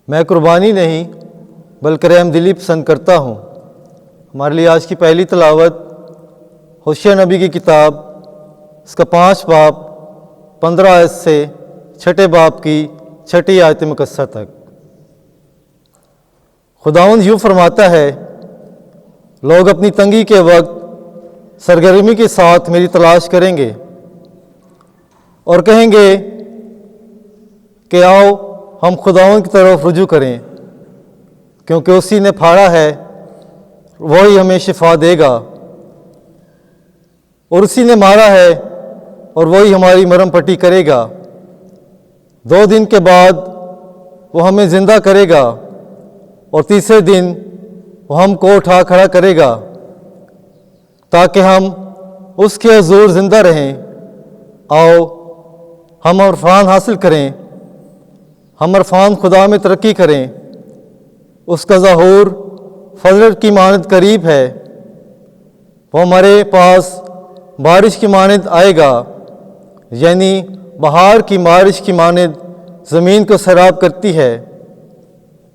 میں قربانی نہیں بلکہ رحم دلی پسند کرتا ہوں۔ ہمارے لیے آج کی پہلی تلاوت ہوشیہ نبی کی کتاب، اس کا 5 باب 15 آیت سے 6 باب کی 6 آیت مقدسہ تک۔ خداوند یوں فرماتا ہے، لوگ اپنی تنگی کے وقت سرگرمی کے ساتھ میری تلاش کریں گے اور کہیں گے کہ آؤ ہم خداوند کی طرف رجوع کریں، کیونکہ اسی نے پھاڑا ہے وہی ہمیں شفا دے گا، اور اسی نے مارا ہے اور وہی ہماری مرہم پٹی کرے گا۔ 2 دن کے بعد وہ ہمیں زندہ کرے گا اور تیسرے دن وہ ہم کو اٹھا کھڑا کرے گا، تاکہ ہم اس کے حضور زندہ رہیں۔ آؤ ہم عرفان حاصل کریں، ہم عرفان خدا میں ترقی کریں۔ اس کا ظہور فضل کی مانند قریب ہے، وہ ہمارے پاس بارش کی مانند آئے گا، یعنی بہار کی بارش کی مانند زمین کو سیراب کرتی ہے۔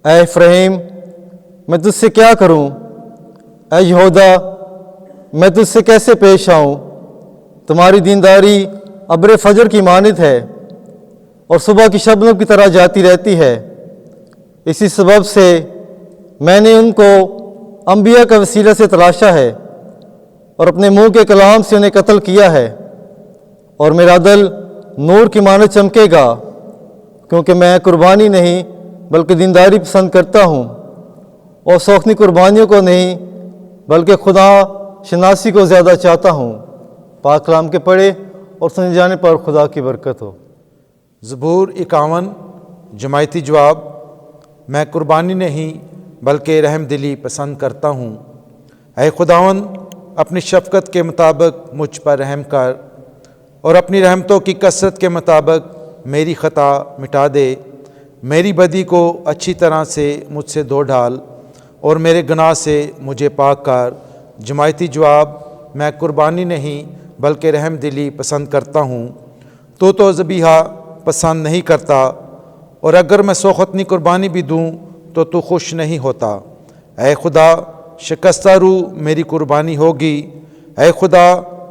اے افرایم، میں تجھ سے کیا کروں؟ اے یہودا، میں تجھ سے کیسے پیش آؤں؟ تمہاری دینداری ابر فجر کی مانند ہے اور صبح کی شبنم کی طرح جاتی رہتی ہے۔ اسی سبب سے میں نے ان کو انبیاء کا وسیلہ سے تلاشا ہے اور اپنے منہ کے کلام سے انہیں قتل کیا ہے، اور میرا دل نور کی مانند چمکے گا، کیونکہ میں قربانی نہیں بلکہ دینداری پسند کرتا ہوں، اور سوکھنی قربانیوں کو نہیں بلکہ خدا شناسی کو زیادہ چاہتا ہوں۔ پاک کلام کے پڑھے اور سنے جانے پر خدا کی برکت ہو۔ زبور 51 جماعتی جواب۔ میں قربانی نہیں بلکہ رحم دلی پسند کرتا ہوں۔ اے خداوند، اپنی شفقت کے مطابق مجھ پر رحم کر، اور اپنی رحمتوں کی کثرت کے مطابق میری خطا مٹا دے۔ میری بدی کو اچھی طرح سے مجھ سے دھو ڈال، اور میرے گناہ سے مجھے پاک کر۔ جماعتی جواب۔ میں قربانی نہیں بلکہ رحم دلی پسند کرتا ہوں۔ تو ذبیحہ پسند نہیں کرتا، اور اگر میں سوختنی قربانی بھی دوں تو خوش نہیں ہوتا۔ اے خدا، شکستہ روح میری قربانی ہوگی۔ اے خدا،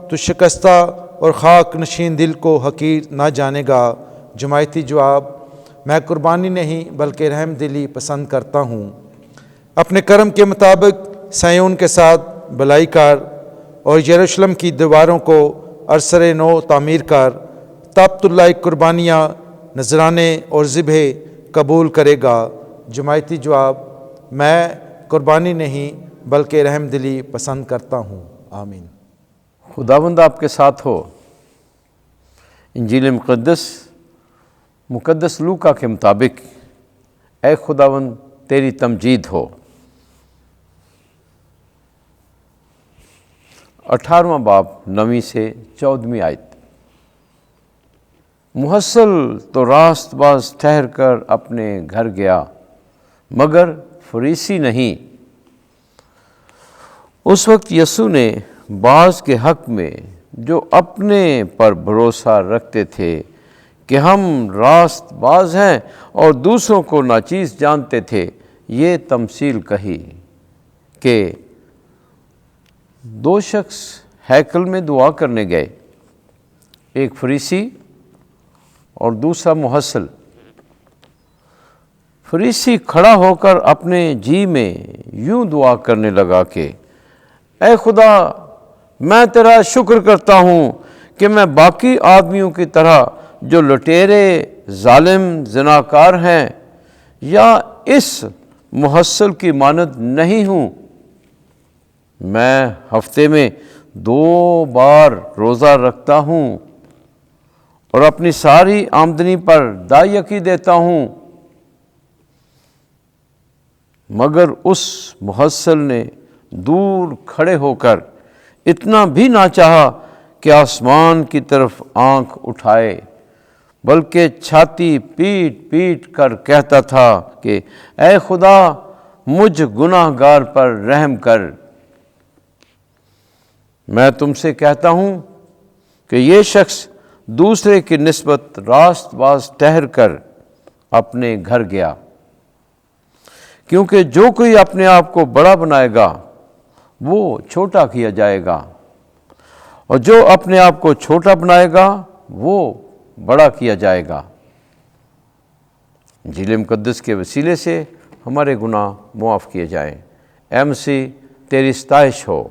تو شکستہ اور خاک نشین دل کو حقیر نہ جانے گا۔ جماعتی جواب۔ میں قربانی نہیں بلکہ رحم دلی پسند کرتا ہوں۔ اپنے کرم کے مطابق سیون کے ساتھ بلائی کر، اور یروشلم کی دیواروں کو عرصر نو تعمیر کر، تب تو لائق قربانیاں، نذرانے اور ذبح قبول کرے گا۔ جماعتی جواب۔ میں قربانی نہیں بلکہ رحم دلی پسند کرتا ہوں۔ آمین۔ خداوند آپ کے ساتھ ہو۔ انجیل مقدس لوکا کے مطابق، اے خداوند تیری تمجید ہو۔ 18واں باب 9 سے 14 آیت۔ محصل تو راست باز ٹھہر کر اپنے گھر گیا، مگر فریسی نہیں۔ اس وقت یسوع نے بعض کے حق میں جو اپنے پر بھروسہ رکھتے تھے کہ ہم راست باز ہیں اور دوسروں کو ناچیز جانتے تھے، یہ تمثیل کہی کہ 2 شخص ہیکل میں دعا کرنے گئے، ایک فریسی اور دوسرا محصل۔ فریسی کھڑا ہو کر اپنے جی میں یوں دعا کرنے لگا کہ اے خدا، میں تیرا شکر کرتا ہوں کہ میں باقی آدمیوں کی طرح جو لٹیرے، ظالم، زناکار ہیں، یا اس محصل کی مانند نہیں ہوں۔ میں ہفتے میں 2 بار روزہ رکھتا ہوں اور اپنی ساری آمدنی پر دائیکی دیتا ہوں۔ مگر اس محصل نے دور کھڑے ہو کر اتنا بھی نہ چاہا کہ آسمان کی طرف آنکھ اٹھائے، بلکہ چھاتی پیٹ پیٹ کر کہتا تھا کہ اے خدا، مجھ گناہ گار پر رحم کر۔ میں تم سے کہتا ہوں کہ یہ شخص دوسرے کی نسبت راست باز ٹھہر کر اپنے گھر گیا۔ کیونکہ جو کوئی اپنے آپ کو بڑا بنائے گا وہ چھوٹا کیا جائے گا، اور جو اپنے آپ کو چھوٹا بنائے گا وہ بڑا کیا جائے گا۔ انجیل مقدس کے وسیلے سے ہمارے گناہ معاف کیے جائیں۔ اے مسیح، تیری ستائش ہو۔